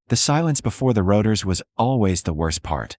The silence before the rotors was always the worst part.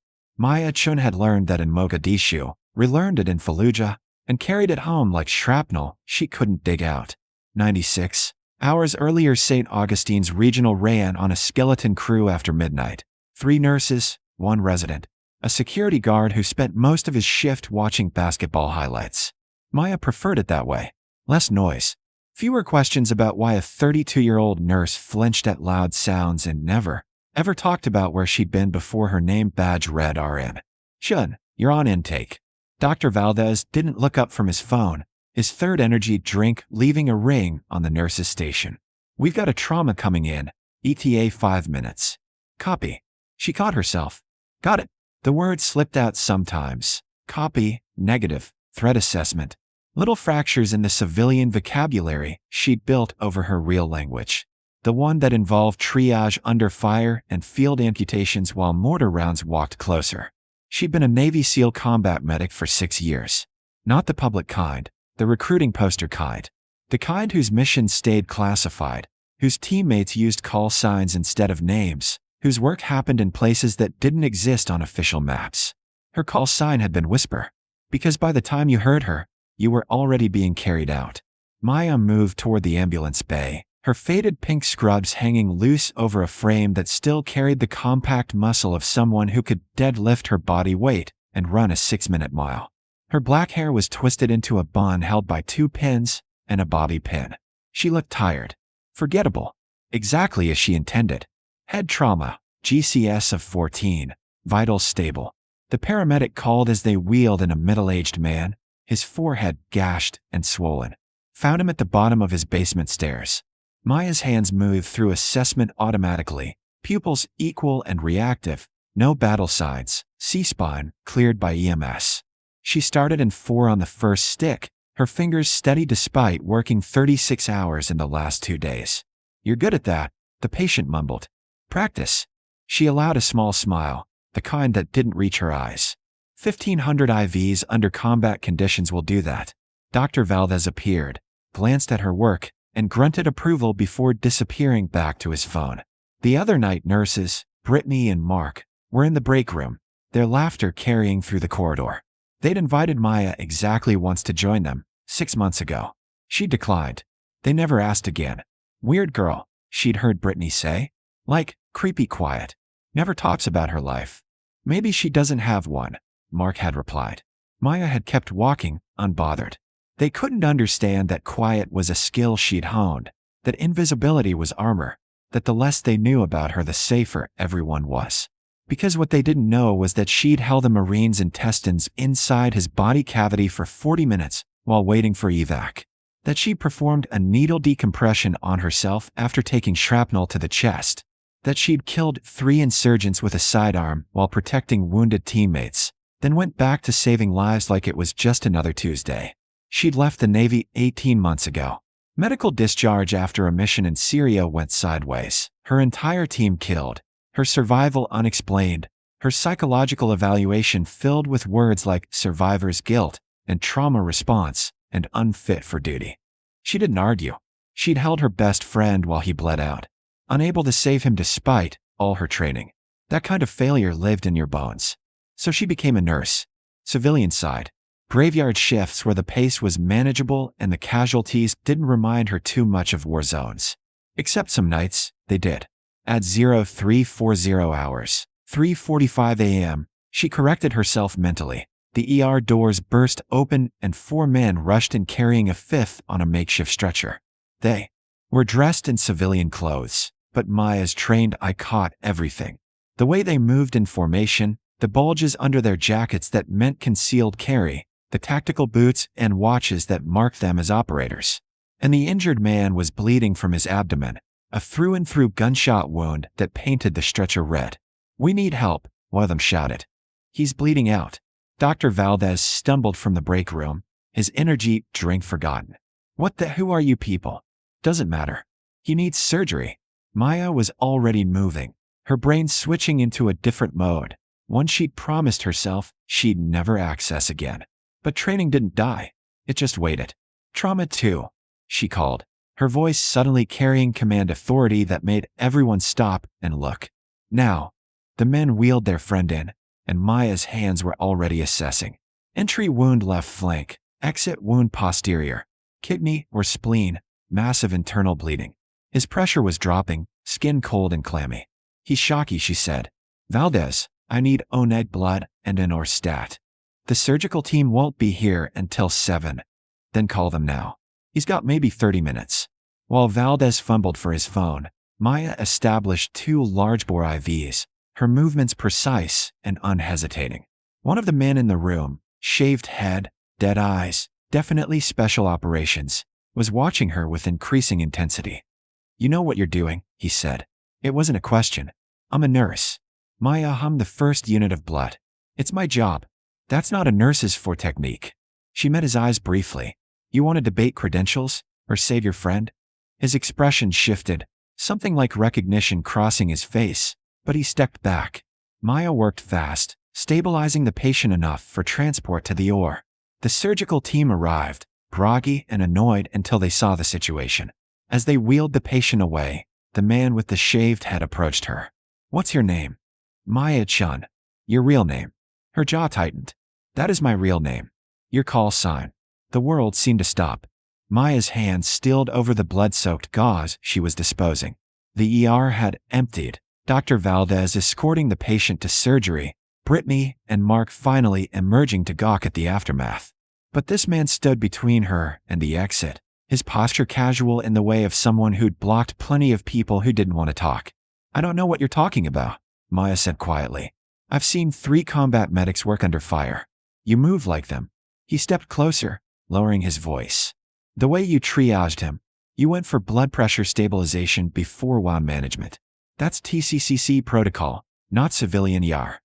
Chen had learned that in Mogadishu, relearned it in Fallujah, and carried it home like shrapnel she couldn't dig out. 96 hours earlier, St. Augustine's Regional ran on a skeleton crew after midnight. 3 nurses, 1 resident, a security guard who spent most of his shift watching basketball highlights. Maya preferred it that way. Less noise. Fewer questions about why a 32-year-old nurse flinched at loud sounds and never, ever talked about where she'd been before her name badge read RN. Chen, you're on intake. Dr. Valdez didn't look up from his phone, his third energy drink leaving a ring on the nurse's station. We've got a trauma coming in. ETA 5 minutes. Copy. She caught herself. Got it. The word slipped out sometimes. Copy, negative, threat assessment. Little fractures in the civilian vocabulary she'd built over her real language. The one that involved triage under fire and field amputations while mortar rounds walked closer. She'd been a Navy SEAL combat medic for 6 years. Not the public kind, the recruiting poster kind. The kind whose mission stayed classified, whose teammates used call signs instead of names, whose work happened in places that didn't exist on official maps. Her call sign had been Whisper, because by the time you heard her, you were already being carried out. Maya moved toward the ambulance bay, her faded pink scrubs hanging loose over a frame that still carried the compact muscle of someone who could deadlift her body weight and run a 6-minute mile. Her black hair was twisted into a bun held by 2 pins and a bobby pin. She looked tired. Forgettable. Exactly as she intended. Head trauma, GCS of 14, vitals stable. The paramedic called as they wheeled in a middle-aged man, his forehead gashed and swollen. Found him at the bottom of his basement stairs. Maya's hands moved through assessment automatically, pupils equal and reactive, no battle signs, C-spine, cleared by EMS. She started in 4 on the first stick, her fingers steady despite working 36 hours in the last 2 days. You're good at that, the patient mumbled. Practice. She allowed a small smile, the kind that didn't reach her eyes. 1,500 IVs under combat conditions will do that. Dr. Valdez appeared, glanced at her work, and grunted approval before disappearing back to his phone. The other night nurses, Brittany and Mark, were in the break room, their laughter carrying through the corridor. They'd invited Maya exactly once to join them, 6 months ago. She declined. They never asked again. Weird girl, she'd heard Brittany say. Like, creepy quiet. Never talks about her life. Maybe she doesn't have one, Mark had replied. Maya had kept walking, unbothered. They couldn't understand that quiet was a skill she'd honed, that invisibility was armor, that the less they knew about her the safer everyone was. Because what they didn't know was that she'd held a Marine's intestines inside his body cavity for 40 minutes while waiting for evac. That she performed a needle decompression on herself after taking shrapnel to the chest. That she'd killed 3 insurgents with a sidearm while protecting wounded teammates, then went back to saving lives like it was just another Tuesday. She'd left the Navy 18 months ago. Medical discharge after a mission in Syria went sideways. Her entire team killed. Her survival unexplained. Her psychological evaluation filled with words like survivor's guilt and trauma response and unfit for duty. She didn't argue. She'd held her best friend while he bled out, unable to save him despite all her training. That kind of failure lived in your bones. So she became a nurse. Civilian side. Graveyard shifts where the pace was manageable and the casualties didn't remind her too much of war zones. Except some nights, they did. At 0340 hours, 3:45 a.m., she corrected herself mentally. The ER doors burst open and 4 men rushed in carrying a 5th on a makeshift stretcher. They were dressed in civilian clothes, but Maya's trained eye caught everything. The way they moved in formation, the bulges under their jackets that meant concealed carry, the tactical boots and watches that marked them as operators. And the injured man was bleeding from his abdomen, a through-and-through gunshot wound that painted the stretcher red. We need help, one of them shouted. He's bleeding out. Dr. Valdez stumbled from the break room, his energy drink forgotten. Who are you people? Doesn't matter. He needs surgery. Maya was already moving, her brain switching into a different mode, one she'd promised herself she'd never access again. But training didn't die. It just waited. Trauma 2, she called, her voice suddenly carrying command authority that made everyone stop and look. Now, the men wheeled their friend in, and Maya's hands were already assessing. Entry wound left flank, exit wound posterior, kidney or spleen, massive internal bleeding. His pressure was dropping, skin cold and clammy. He's shocky, she said. Valdez, I need ONEG blood and an Orstat. The surgical team won't be here until 7. Then call them now. He's got maybe 30 minutes. While Valdez fumbled for his phone, Maya established 2 large-bore IVs, her movements precise and unhesitating. One of the men in the room, shaved head, dead eyes, definitely special operations, was watching her with increasing intensity. You know what you're doing, he said. It wasn't a question. I'm a nurse. Maya hummed the first unit of blood. It's my job. That's not a nurse's for technique. She met his eyes briefly. You want to debate credentials, or save your friend? His expression shifted, something like recognition crossing his face, but he stepped back. Maya worked fast, stabilizing the patient enough for transport to the OR. The surgical team arrived, groggy and annoyed until they saw the situation. As they wheeled the patient away, the man with the shaved head approached her. What's your name? Maya Chen. Your real name? Her jaw tightened. That is my real name. Your call sign. The world seemed to stop. Maya's hands stilled over the blood-soaked gauze she was disposing. The ER had emptied, Dr. Valdez escorting the patient to surgery, Brittany and Mark finally emerging to gawk at the aftermath. But this man stood between her and the exit, his posture casual in the way of someone who'd blocked plenty of people who didn't want to talk. I don't know what you're talking about, Maya said quietly. I've seen 3 combat medics work under fire. You move like them. He stepped closer, lowering his voice. The way you triaged him, you went for blood pressure stabilization before wound management. That's TCCC protocol, not civilian ER.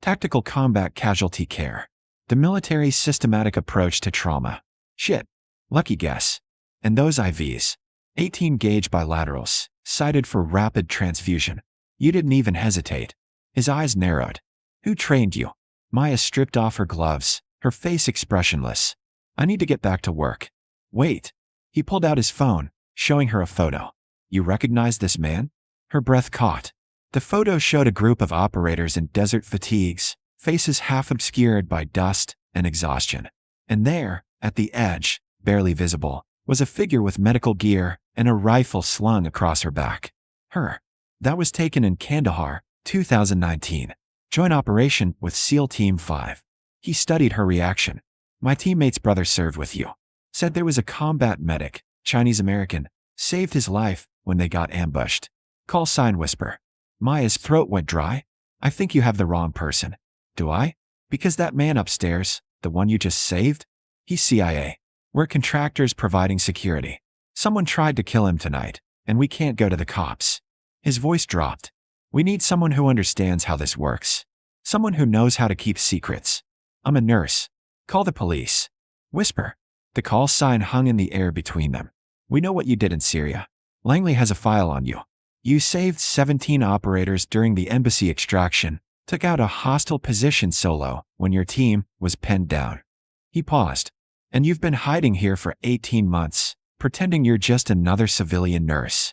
Tactical combat casualty care. The military's systematic approach to trauma. Shit. Lucky guess. And those IVs. 18-gauge bilaterals, cited for rapid transfusion. You didn't even hesitate. His eyes narrowed. Who trained you? Maya stripped off her gloves, her face expressionless. I need to get back to work. Wait. He pulled out his phone, showing her a photo. You recognize this man? Her breath caught. The photo showed a group of operators in desert fatigues, faces half obscured by dust and exhaustion. And there, at the edge, barely visible, was a figure with medical gear and a rifle slung across her back. Her. That was taken in Kandahar, 2019. Joint operation with SEAL Team 5. He studied her reaction. My teammate's brother served with you. Said there was a combat medic, Chinese-American, saved his life when they got ambushed. Call sign Whisper. Maya's throat went dry. I think you have the wrong person. Do I? Because that man upstairs, the one you just saved? He's CIA. We're contractors providing security. Someone tried to kill him tonight, and we can't go to the cops. His voice dropped. We need someone who understands how this works. Someone who knows how to keep secrets. I'm a nurse. Call the police. Whisper. The call sign hung in the air between them. We know what you did in Syria. Langley has a file on you. You saved 17 operators during the embassy extraction, took out a hostile position solo when your team was pinned down. He paused. And you've been hiding here for 18 months, pretending you're just another civilian nurse.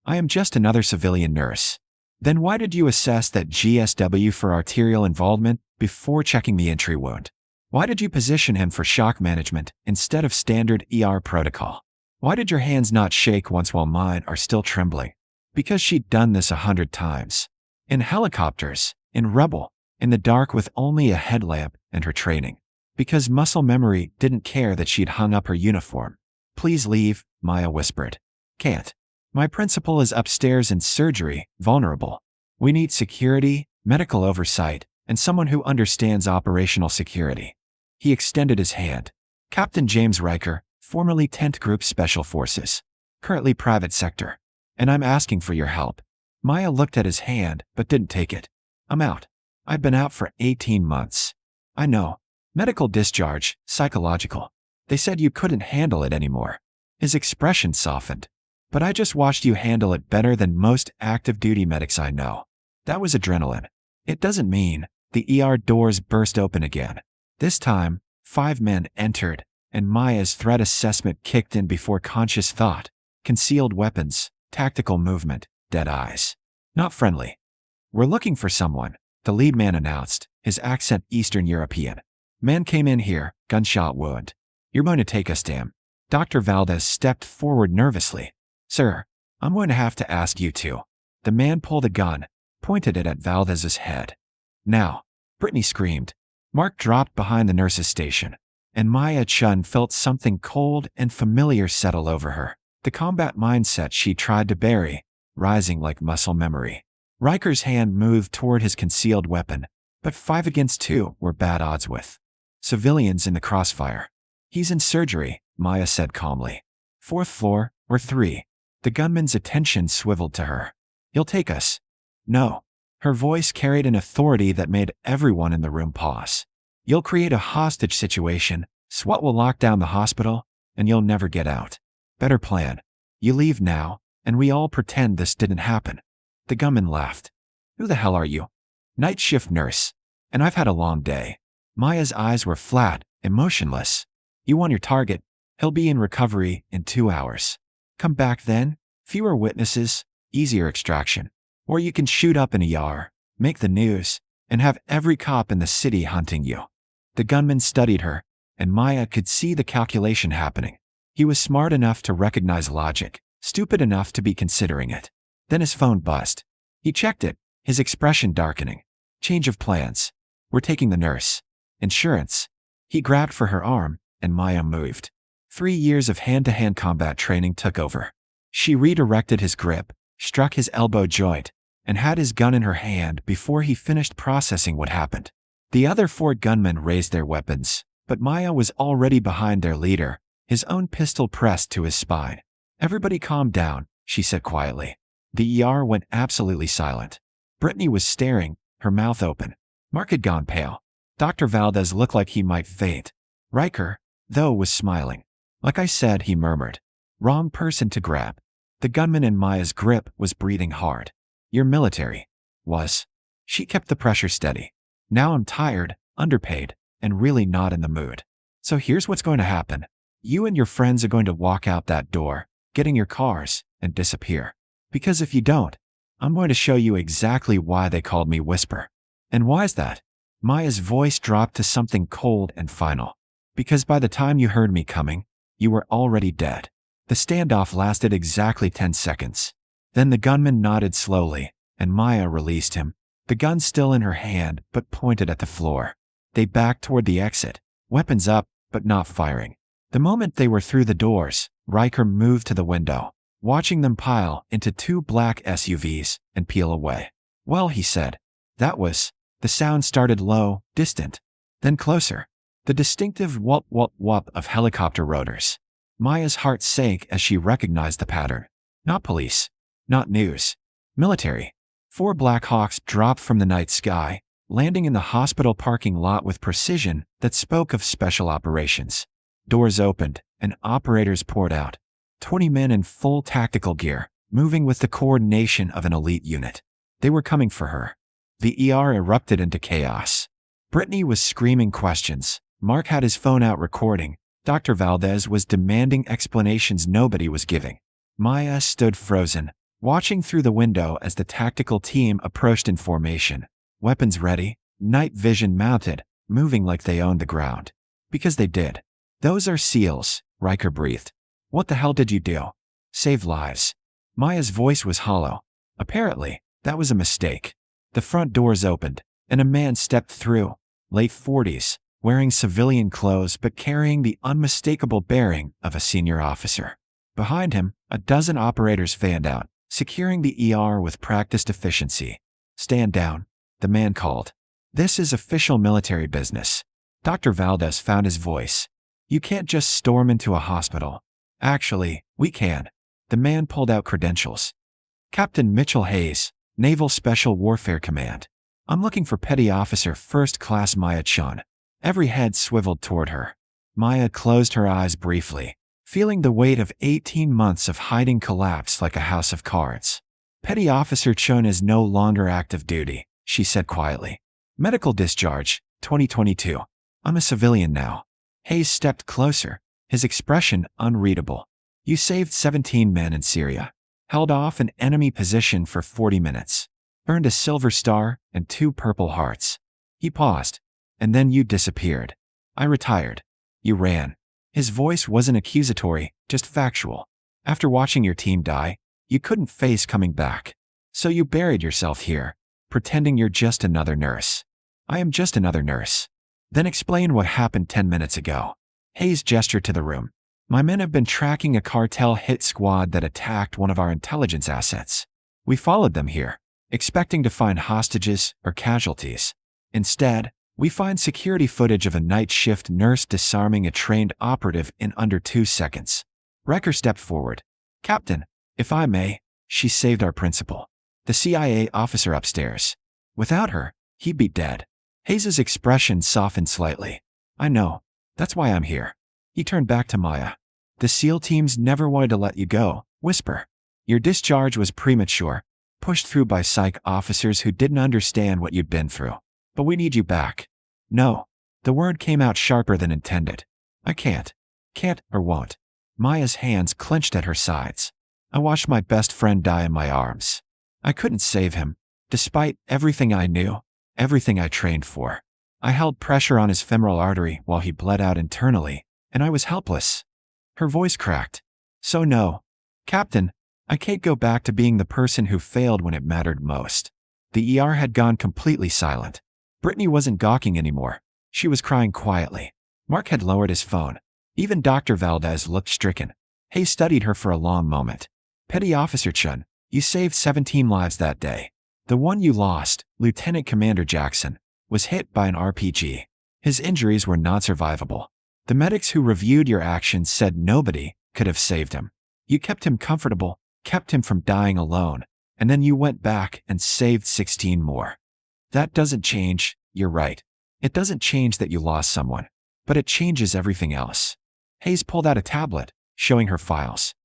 I am just another civilian nurse. Then why did you assess that GSW for arterial involvement before checking the entry wound? Why did you position him for shock management instead of standard ER protocol? Why did your hands not shake once while mine are still trembling? Because she'd done this 100 times. In helicopters, in Rebel, in the dark with only a headlamp and her training. Because muscle memory didn't care that she'd hung up her uniform. Please leave, Maya whispered. Can't. My principal is upstairs in surgery, vulnerable. We need security, medical oversight, and someone who understands operational security. He extended his hand. Captain James Riker, formerly 10th Group Special Forces. Currently private sector. And I'm asking for your help. Maya looked at his hand, but didn't take it. I'm out. I've been out for 18 months. I know. Medical discharge, psychological. They said you couldn't handle it anymore. His expression softened. But I just watched you handle it better than most active duty medics I know. That was adrenaline. It doesn't mean. The ER doors burst open again. This time, 5 men entered, and Maya's threat assessment kicked in before conscious thought. Concealed weapons, tactical movement, dead eyes. Not friendly. We're looking for someone, the lead man announced, his accent Eastern European. Man came in here, gunshot wound. You're going to take us to him. Dr. Valdez stepped forward nervously. Sir, I'm going to have to ask you to. The man pulled a gun, pointed it at Valdez's head. Now, Brittany screamed. Mark dropped behind the nurse's station, and Maya Chen felt something cold and familiar settle over her. The combat mindset she tried to bury, rising like muscle memory. Riker's hand moved toward his concealed weapon, but 5 against 2 were bad odds with civilians in the crossfire. He's in surgery, Maya said calmly. 4th floor, or 3. The gunman's attention swiveled to her. He'll take us. No. Her voice carried an authority that made everyone in the room pause. You'll create a hostage situation, SWAT will lock down the hospital, and you'll never get out. Better plan. You leave now, and we all pretend this didn't happen. The gunman laughed. Who the hell are you? Night shift nurse. And I've had a long day. Maya's eyes were flat, emotionless. You want your target. He'll be in recovery in 2 hours. Come back then, fewer witnesses, easier extraction. Or you can shoot up in a ER, make the news, and have every cop in the city hunting you. The gunman studied her, and Maya could see the calculation happening. He was smart enough to recognize logic, stupid enough to be considering it. Then his phone buzzed. He checked it, his expression darkening. Change of plans. We're taking the nurse. Insurance. He grabbed for her arm, and Maya moved. 3 years of hand-to-hand combat training took over. She redirected his grip, struck his elbow joint, and had his gun in her hand before he finished processing what happened. The other 4 gunmen raised their weapons, but Maya was already behind their leader, his own pistol pressed to his spine. Everybody calm down, she said quietly. The ER went absolutely silent. Brittany was staring, her mouth open. Mark had gone pale. Dr. Valdez looked like he might faint. Riker, though, was smiling. Like I said, he murmured. Wrong person to grab. The gunman in Maya's grip was breathing hard. Your military. Was. She kept the pressure steady. Now I'm tired, underpaid, and really not in the mood. So here's what's going to happen. You and your friends are going to walk out that door, get in your cars, and disappear. Because if you don't, I'm going to show you exactly why they called me Whisper. And why's that? Maya's voice dropped to something cold and final. Because by the time you heard me coming, you were already dead. The standoff lasted exactly 10 seconds. Then the gunman nodded slowly, and Maya released him, the gun still in her hand but pointed at the floor. They backed toward the exit, weapons up but not firing. The moment they were through the doors, Riker moved to the window, watching them pile into 2 black SUVs and peel away. Well, he said, that was. The sound started low, distant, then closer. The distinctive whoop whoop whoop of helicopter rotors. Maya's heart sank as she recognized the pattern. Not police. Not news. Military. 4 Black Hawks dropped from the night sky, landing in the hospital parking lot with precision that spoke of special operations. Doors opened, and operators poured out. 20 men in full tactical gear, moving with the coordination of an elite unit. They were coming for her. The ER erupted into chaos. Brittany was screaming questions. Mark had his phone out recording. Dr. Valdez was demanding explanations nobody was giving. Maya stood frozen, watching through the window as the tactical team approached in formation. Weapons ready, night vision mounted, moving like they owned the ground. Because they did. Those are SEALs, Riker breathed. What the hell did you do? Save lives. Maya's voice was hollow. Apparently, that was a mistake. The front doors opened, and a man stepped through, late 40s, wearing civilian clothes but carrying the unmistakable bearing of a senior officer. Behind him, a dozen operators fanned out, securing the ER with practiced efficiency. Stand down, the man called. This is official military business. Dr. Valdez found his voice. You can't just storm into a hospital. Actually, we can. The man pulled out credentials. Captain Mitchell Hayes, Naval Special Warfare Command. I'm looking for Petty Officer First Class Maya Chen. Every head swiveled toward her. Maya closed her eyes briefly, feeling the weight of 18 months of hiding collapse like a house of cards. Petty Officer Chen is no longer active duty, she said quietly. Medical discharge, 2022. I'm a civilian now. Hayes stepped closer, his expression unreadable. You saved 17 men in Syria. Held off an enemy position for 40 minutes. earned a silver star and 2 purple hearts. He paused. And then you disappeared. I retired. You ran. His voice wasn't accusatory, just factual. After watching your team die, you couldn't face coming back. So you buried yourself here, pretending you're just another nurse. I am just another nurse. Then explain what happened 10 minutes ago. Hayes gestured to the room. My men have been tracking a cartel hit squad that attacked one of our intelligence assets. We followed them here, expecting to find hostages or casualties. Instead, we find security footage of a night shift nurse disarming a trained operative in under 2 seconds. Riker stepped forward. Captain, if I may, she saved our principal, the CIA officer upstairs. Without her, he'd be dead. Hayes' expression softened slightly. I know. That's why I'm here. He turned back to Maya. The SEAL teams never wanted to let you go. Whisper. Your discharge was premature, pushed through by psych officers who didn't understand what you'd been through. But we need you back. No. The word came out sharper than intended. I can't. Can't or won't. Maya's hands clenched at her sides. I watched my best friend die in my arms. I couldn't save him, despite everything I knew, everything I trained for. I held pressure on his femoral artery while he bled out internally, and I was helpless. Her voice cracked. So no. Captain, I can't go back to being the person who failed when it mattered most. The ER had gone completely silent. Brittany wasn't gawking anymore. She was crying quietly. Mark had lowered his phone. Even Dr. Valdez looked stricken. Hayes studied her for a long moment. Petty Officer Chen, you saved 17 lives that day. The one you lost, Lieutenant Commander Jackson, was hit by an RPG. His injuries were not survivable. The medics who reviewed your actions said nobody could have saved him. You kept him comfortable, kept him from dying alone, and then you went back and saved 16 more. That doesn't change, you're right. It doesn't change that you lost someone, but it changes everything else. Hayes pulled out a tablet, showing her files.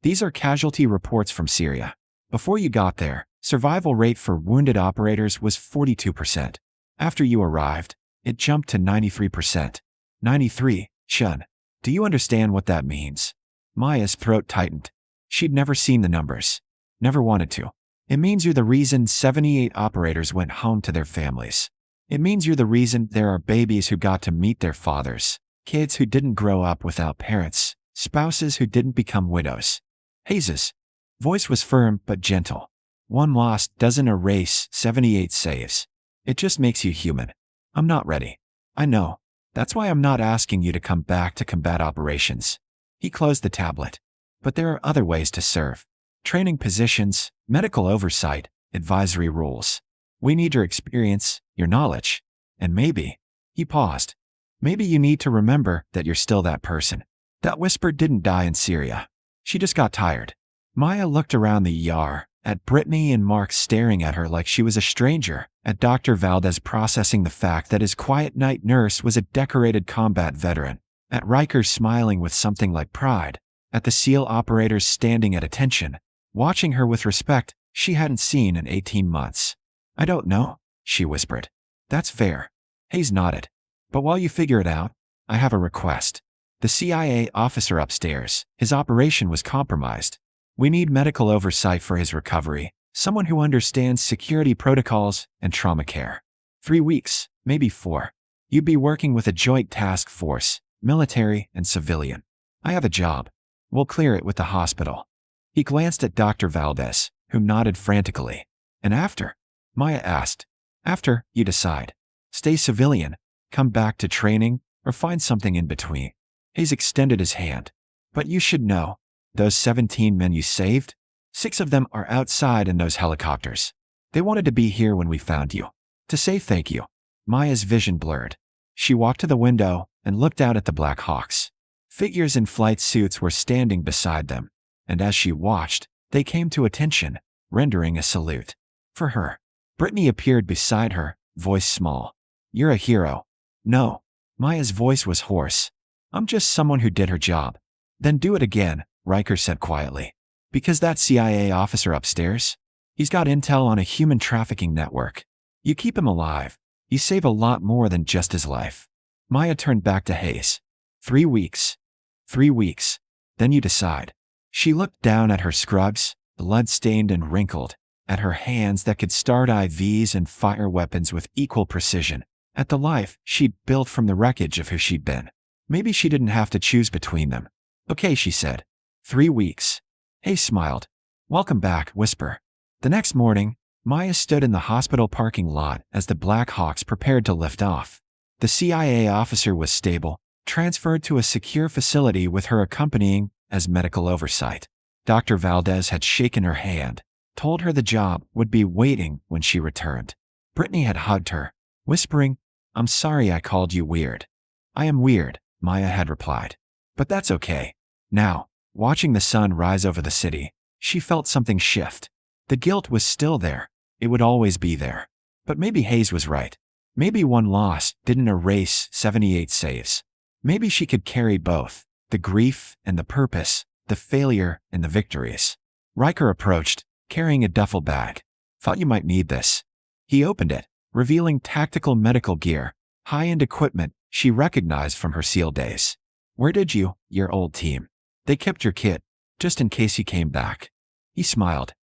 These are casualty reports from Syria. Before you got there, survival rate for wounded operators was 42%. After you arrived, it jumped to 93%. 93, Chen. Do you understand what that means? Maya's throat tightened. She'd never seen the numbers. Never wanted to. It means you're the reason 78 operators went home to their families. It means you're the reason there are babies who got to meet their fathers, kids who didn't grow up without parents, spouses who didn't become widows. Hayes' voice was firm but gentle. One loss doesn't erase 78 saves. It just makes you human. I'm not ready. I know. That's why I'm not asking you to come back to combat operations. He closed the tablet. But there are other ways to serve. Training positions, medical oversight, advisory rules. We need your experience, your knowledge, and maybe, he paused, maybe you need to remember that you're still that person. That whisper didn't die in Syria. She just got tired. Maya looked around the ER, at Brittany and Mark staring at her like she was a stranger, at Dr. Valdez processing the fact that his quiet night nurse was a decorated combat veteran, at Riker smiling with something like pride, at the SEAL operators standing at attention, watching her with respect she hadn't seen in 18 months. I don't know, she whispered. That's fair. Hayes nodded. But while you figure it out, I have a request. The CIA officer upstairs, his operation was compromised. We need medical oversight for his recovery, someone who understands security protocols and trauma care. 3 weeks, maybe 4. You'd be working with a joint task force, military and civilian. I have a job. We'll clear it with the hospital. He glanced at Dr. Valdez, who nodded frantically. And after? Maya asked. After, you decide. Stay civilian, come back to training, or find something in between. Hayes extended his hand. But you should know, those 17 men you saved, 6 of them are outside in those helicopters. They wanted to be here when we found you. To say thank you. Maya's vision blurred. She walked to the window and looked out at the Black Hawks. Figures in flight suits were standing beside them, and as she watched, they came to attention, rendering a salute. For her. Brittany appeared beside her, voice small. You're a hero. No. Maya's voice was hoarse. I'm just someone who did her job. Then do it again, Riker said quietly. Because that CIA officer upstairs? He's got intel on a human trafficking network. You keep him alive. You save a lot more than just his life. Maya turned back to Hayes. 3 weeks. 3 weeks. Then you decide. She looked down at her scrubs, blood-stained and wrinkled, at her hands that could start IVs and fire weapons with equal precision, at the life she'd built from the wreckage of who she'd been. Maybe she didn't have to choose between them. Okay, she said. 3 weeks. Hayes smiled. Welcome back, whisper. The next morning, Maya stood in the hospital parking lot as the Black Hawks prepared to lift off. The CIA officer was stable, transferred to a secure facility with her accompanying as medical oversight. Dr. Valdez had shaken her hand, told her the job would be waiting when she returned. Brittany had hugged her, whispering, "I'm sorry I called you weird." "I am weird," Maya had replied. "But that's okay." Now, watching the sun rise over the city, she felt something shift. The guilt was still there. It would always be there. But maybe Hayes was right. Maybe one loss didn't erase 78 saves. Maybe she could carry both, the grief and the purpose, the failure and the victories. Riker approached, carrying a duffel bag. "Thought you might need this." He opened it, revealing tactical medical gear, high-end equipment she recognized from her SEAL days. "Where did your old team? They kept your kit, just in case you came back." He smiled.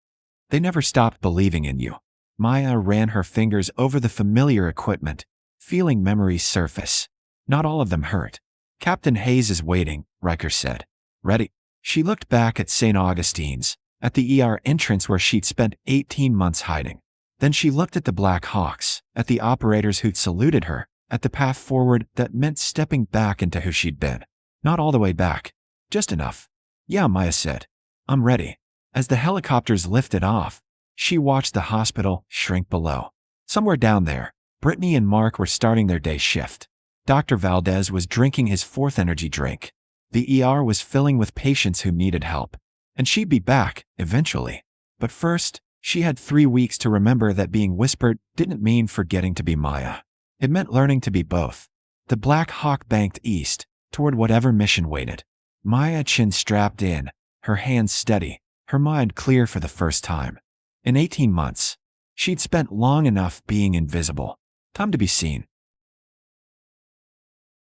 "They never stopped believing in you." Maya ran her fingers over the familiar equipment, feeling memories surface. "Not all of them hurt." "Captain Hayes is waiting," Riker said. "Ready." She looked back at St. Augustine's, at the ER entrance where she'd spent 18 months hiding. Then she looked at the Black Hawks, at the operators who'd saluted her, at the path forward that meant stepping back into who she'd been. Not all the way back. Just enough. "Yeah," Maya said. "I'm ready." As the helicopters lifted off, she watched the hospital shrink below. Somewhere down there, Brittany and Mark were starting their day shift. Dr. Valdez was drinking his 4th energy drink. The ER was filling with patients who needed help. And she'd be back, eventually. But first, she had 3 weeks to remember that being whispered didn't mean forgetting to be Maya. It meant learning to be both. The Black Hawk banked east, toward whatever mission waited. Maya chin strapped in, her hands steady, her mind clear for the first time. In 18 months, she'd spent long enough being invisible. Time to be seen.